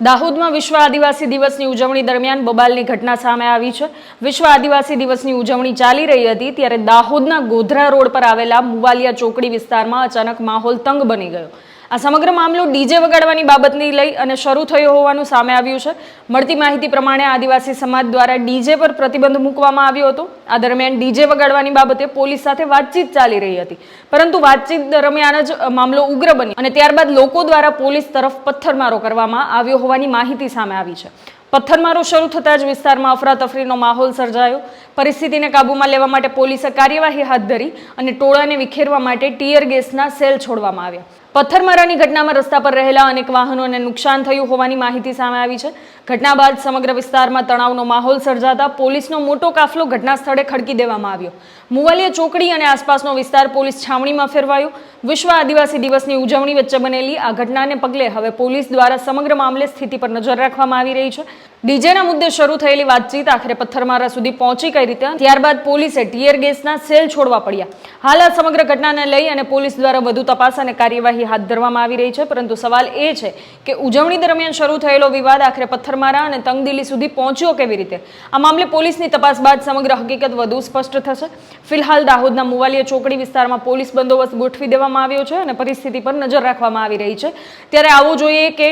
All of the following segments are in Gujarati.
દાહોદમાં વિશ્વ આદિવાસી દિવસની ઉજવણી દરમિયાન બબાલની ઘટના સામે આવી છે। વિશ્વ આદિવાસી દિવસની ઉજવણી ચાલી રહી હતી ત્યારે દાહોદના ગોધરા રોડ પર આવેલા મુવાલિયા ચોકડી વિસ્તારમાં અચાનક માહોલ તંગ બની ગયો। આ સમગ્ર મામલો ડીજે વગાડવાની બાબતને લઈ અને શરૂ થયો હોવાનું સામે આવ્યું છે। મળતી માહિતી પ્રમાણે આદિવાસી સમાજ દ્વારા ડીજે પર પ્રતિબંધ મૂકવામાં આવ્યો હતો। આ દરમિયાન ડીજે વગાડવાની બાબતે પોલીસ સાથે વાતચીત ચાલી રહી હતી, પરંતુ વાતચીત દરમિયાન જ મામલો ઉગ્ર બન્યો અને ત્યારબાદ લોકો દ્વારા પોલીસ તરફ પથ્થરમારો કરવામાં આવ્યો હોવાની માહિતી સામે આવી છે। પથ્થરમારો શરૂ થતાં જ વિસ્તારમાં અફરાતફરીનો માહોલ સર્જાયો। પરિસ્થિતિને કાબૂમાં લેવા માટે પોલીસે કાર્યવાહી હાથ ધરી અને ટોળાને વિખેરવા માટે ટીયર ગેસના સેલ છોડવામાં આવ્યા। પથ્થરમારાની ઘટનામાં રસ્તા પર રહેલા અનેક વાહનોને નુકસાન થયું હોવાની માહિતી સામે આવી છે। ઘટના બાદ સમગ્ર વિસ્તારમાં તણાવનો માહોલ સર્જાતા પોલીસનો મોટો કાફલો ઘટના સ્થળે ખડકી દેવામાં આવ્યો। મુવાલિયા ચોકડી અને આસપાસનો વિસ્તાર પોલીસ છાવણીમાં ફેરવાયો। વિશ્વ આદિવાસી દિવસની ઉજવણી વચ્ચે બનેલી આ ઘટનાને પગલે હવે પોલીસ દ્વારા સમગ્ર મામલે સ્થિતિ પર નજર રાખવામાં આવી રહી છે। ડીજેના મુદ્દે શરૂ થયેલી વાતચીત આખરે પથ્થરમારા સુધી પહોંચી કઈ રીતે, ત્યારબાદ પોલીસે ટીયર ગેસના સેલ છોડવા પડ્યા। હાલ આ સમગ્ર ઘટનાને લઈ અને પોલીસ દ્વારા વધુ તપાસ અને કાર્યવાહી હાથ ધરવામાં આવી રહી છે, પરંતુ સવાલ એ છે કે ઉજવણી દરમિયાન શરૂ થયેલો વિવાદ આખરે પથ્થરમારા અને તંગદિલી સુધી પહોંચ્યો કેવી રીતે? આ મામલે પોલીસની તપાસ બાદ સમગ્ર હકીકત વધુ સ્પષ્ટ થશે। ફિલહાલ દાહોદના મુવાલિયા ચોકડી વિસ્તારમાં પોલીસ બંદોબસ્ત ગોઠવી દેવામાં આવ્યો છે અને પરિસ્થિતિ પર નજર રાખવામાં આવી રહી છે। ત્યારે આવું જોઈએ કે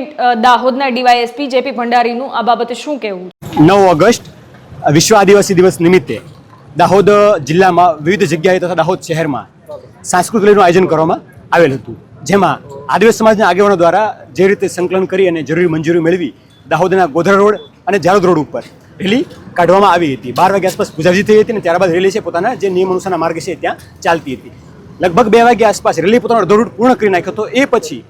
દાહોદના ડીવાયએસપી જેપી ભંડારીનું આ બાબતે શું કહેવું? 9 ઓગસ્ટ વિશ્વ આદિવાસી દિવસ નિમિત્તે દાહોદ જિલ્લામાં વિવિધ જગ્યાએ તથા દાહોદ શહેરમાં સાંસ્કૃતિક રેલીનું આયોજન કરવામાં આવેલ હતું, જેમાં આદિવાસી સમાજના આગેવાનો દ્વારા જે રીતે સંકલન કરી અને જરૂરી મંજૂરી મેળવી દાહોદના ગોધરા રોડ અને જાલોદ રોડ ઉપર રેલી કાઢવામાં આવી હતી। 12 વાગ્યા આસપાસ પૂજાજી થઈ હતી અને ત્યારબાદ રેલી છે પોતાના જે નિયમ અનુસારના માર્ગ છે ત્યાં ચાલતી હતી। લગભગ 2 વાગ્યા આસપાસ રેલી પોતાનો અડધો રૂટ પૂર્ણ કરી નાખ્યો હતો। એ પછી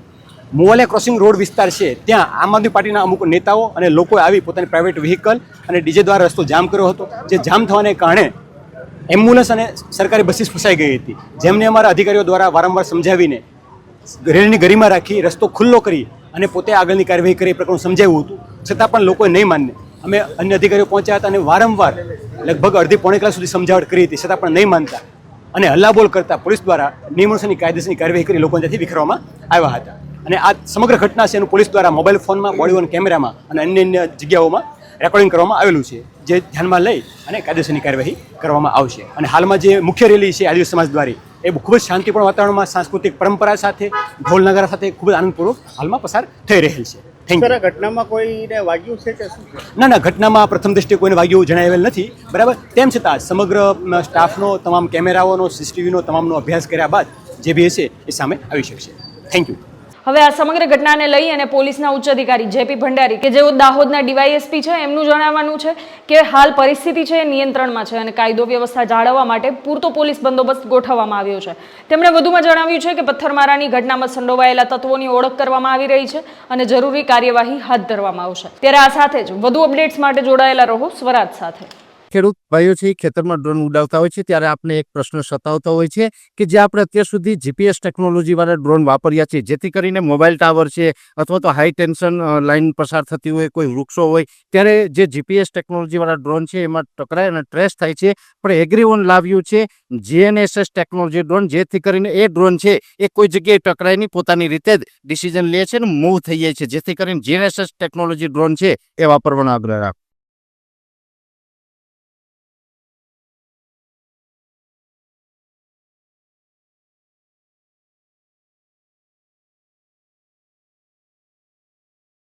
મુવાલિયા ક્રોસિંગ રોડ વિસ્તાર છે ત્યાં આમ આદમી પાર્ટીના અમુક નેતાઓ અને લોકોએ આવી પોતાની પ્રાઇવેટ વ્હીકલ અને ડીજે દ્વારા રસ્તો જામ કર્યો હતો, જે જામ થવાને કારણે એમ્બ્યુલન્સ અને સરકારી બસીસ ફસાઈ ગઈ હતી, જેમને અમારા અધિકારીઓ દ્વારા વારંવાર સમજાવીને રેલીની ગરિમા રાખી રસ્તો ખુલ્લો કરી અને પોતે આગળની કાર્યવાહી કરી પ્રકરણ સમજાવ્યું હતું, છતાં પણ લોકોએ નહીં માનને અમે અન્ય અધિકારીઓ પહોંચ્યા હતા અને વારંવાર લગભગ અડધી પોણી કલાક સુધી સમજાવટ કરી હતી, છતાં પણ નહીં માનતા અને હલ્લાબોલ કરતા પોલીસ દ્વારા નિયમોસરની કાયદેસરની કાર્યવાહી કરી લોકોને ત્યાંથી વિખેરવામાં આવ્યા હતા। અને આ સમગ્ર ઘટના છે એનું પોલીસ દ્વારા મોબાઈલ ફોનમાં, બોડી વોર્ન કેમેરામાં અને અન્ય જગ્યાઓમાં રેકોર્ડિંગ કરવામાં આવેલું છે, જે ધ્યાનમાં લઈ અને કાયદેસરની કાર્યવાહી કરવામાં આવશે। અને હાલમાં જે મુખ્ય રેલી છે આદિવાસી સમાજ દ્વારા એ ખૂબ જ શાંતિપૂર્ણ વાતાવરણમાં સાંસ્કૃતિક પરંપરા સાથે ઢોલ નગારા સાથે ખૂબ જ આનંદપૂર્વક હાલમાં પસાર થઈ રહેલ છે। Thank you. ઘટનામાં કોઈને વાગ્યું છે કે શું? ના, ઘટનામાં પ્રથમ દ્રષ્ટિએ કોઈને વાગ્યું જણાવેલ નથી, બરાબર। તેમ છતાં સમગ્ર સ્ટાફનો, તમામ કેમેરાઓનો, સીસીટીવીનો તમામનો અભ્યાસ કર્યા બાદ જે બી હશે એ સામે આવી શકશે। Thank you. હવે આ સમગ્ર ઘટનાને લઈ અને પોલીસના ઉચ્ચ અધિકારી જેપી ભંડારી કે જેઓ દાહોદના ડીવાયએસપી છે, એમનું જણાવવાનું છે કે હાલ પરિસ્થિતિ છે નિયંત્રણમાં છે અને કાયદો વ્યવસ્થા જાળવવા માટે પૂરતો પોલીસ બંદોબસ્ત ગોઠવવામાં આવ્યો છે। તેમણે વધુમાં જણાવ્યું છે કે પથ્થરમારાની ઘટનામાં સંડોવાયેલા તત્વોની ઓળખ કરવામાં આવી રહી છે અને જરૂરી કાર્યવાહી હાથ ધરવામાં આવશે। ત્યારે આ સાથે જ વધુ અપડેટ્સ માટે જોડાયેલા રહો સ્વરાજ સાથે। ખેડૂત ભાઈઓ છે ખેતરમાં ડ્રોન ઉડાવતા હોય છે ત્યારે આપણે એક પ્રશ્ન સતાવતો હોય છે કે જે આપણે અત્યાર સુધી જીપીએસ ટેકનોલોજી વાળા ડ્રોન વાપર્યા છે, જેથી કરીને મોબાઈલ ટાવર છે અથવા તો હાઈ ટેન્શન લાઇન પસાર થતી હોય, કોઈ વૃક્ષો હોય, ત્યારે જે જીપીએસ ટેકનોલોજી વાળા ડ્રોન છે એમાં ટકરાય અને ટ્રેસ થાય છે। પણ એગ્રીવન લાવ્યું છે જીએનએસએસ ટેકનોલોજી ડ્રોન, જેથી કરીને એ ડ્રોન છે એ કોઈ જગ્યાએ ટકરાય નહીં, પોતાની રીતે જ ડિસિઝન લે છે અને મૂવ થઈ જાય છે, જેથી કરીને જીએનએસએસ ટેકનોલોજી ડ્રોન છે એ વાપરવાનો આગ્રહ રાખો।